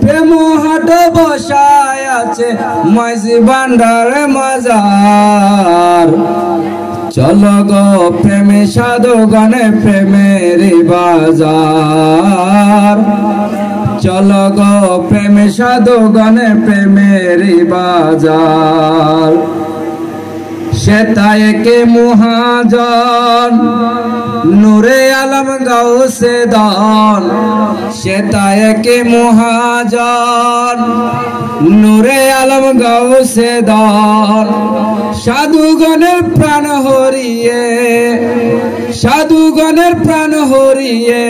প্রেম হাট বসায় আছে মাঝি ভান্ডার মাজার। চলো গো প্রেমে সাধু গানে প্রেমের বাজার। চলো গো প্রেমে সাধু গানে প্রেমের বাজার। সেতায় কে মুহাজন নূরে আলম গাউসে দান। সেতায় কে মুহাজন নূরে আলম গাউসে দান। সাধুগণের প্রাণ হরিয়ে সাধুগণের প্রাণ হরিয়ে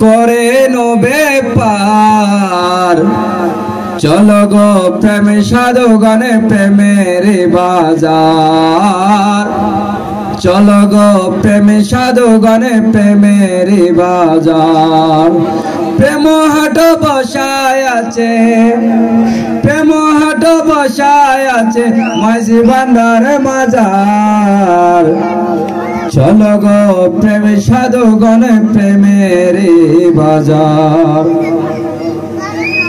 করে নবে পার। চলো গো প্রেমে সাধু গানে প্রেমের বাজার। চলো গো প্রেমে সাধু গানে প্রেমের বাজার। প্রেম হাট বসায় আছে প্রেম হাট বসায় আছে মাঝি ভান্ডার মাজার। চলো গো প্রেমে সাধু গানে প্রেমের বাজার।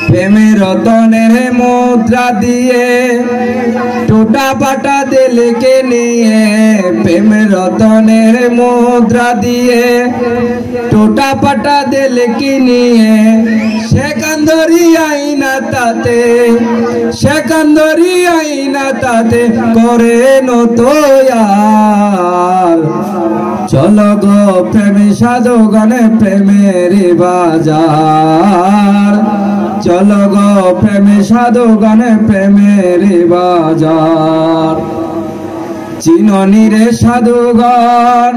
প্রেমের রতনের মুদ্রা দিয়ে টোটা পাটা দিলকে নিয়ে। প্রেমের রতনের মুদ্রা দিয়ে টোটা পাটা দিলকে নিয়ে। সেকান্দরি আইনা তাতে সেকান্দরি আইনা তাতে করে নতয়ার। চলো গো প্রেমে সাধু গানে প্রেমের বাজার। চলো গো প্রেমে সাধু গানে প্রেমের বাজার। চিননি রে সাধুগণ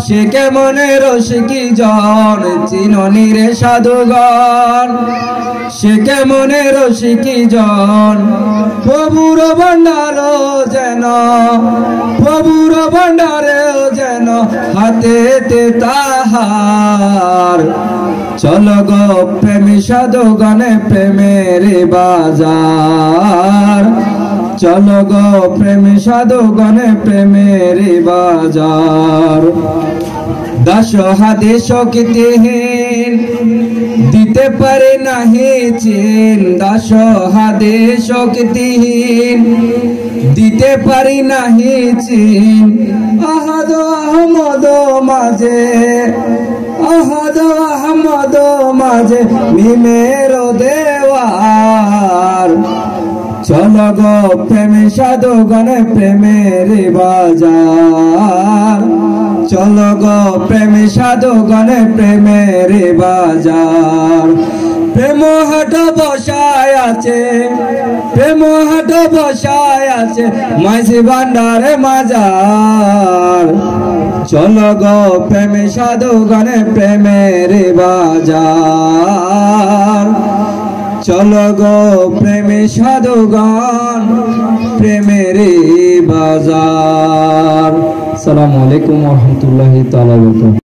সে কেমনে রসিকি জন। চিননি রে সাধুগণ সে কেমনে রসিকি জন। প্রভুর ভান্ডার যেন প্রভুর ভান্ডারে যেন হাতেতে তাহার। চলো গো প্রেমে সাধু গানে প্রেমের বাজার। চলো গো প্রেমে সাধু গানে প্রেমের বাজার। দাস হাদেশ কীর্তিহীন দিতে পারে নাহি চিন। দাস হাদেশ কীর্তিহীন দিতে পারি নাহি চিন। আহাদ আহমদ মাঝে আহাদ আহমদ মাঝে মিমের দেওয়ার। চলো গো প্রেমে সাধু গানে প্রেমের বাজার। চলো গো প্রেমে সাধু গানে প্রেমের বাজার। প্রেম হাট বসায় আছে প্রেম হাট বসায় আছে মাঝি ভান্ডার মাজার। চলো গো প্রেমে সাধু গানে প্রেমের বাজার। চলো গো প্রেমে সাধু গান প্রেমের বাজার। আসসালামু আলাইকুম ওয়া রাহমাতুল্লাহি তাআলা ওয়া বারাকাতুহু।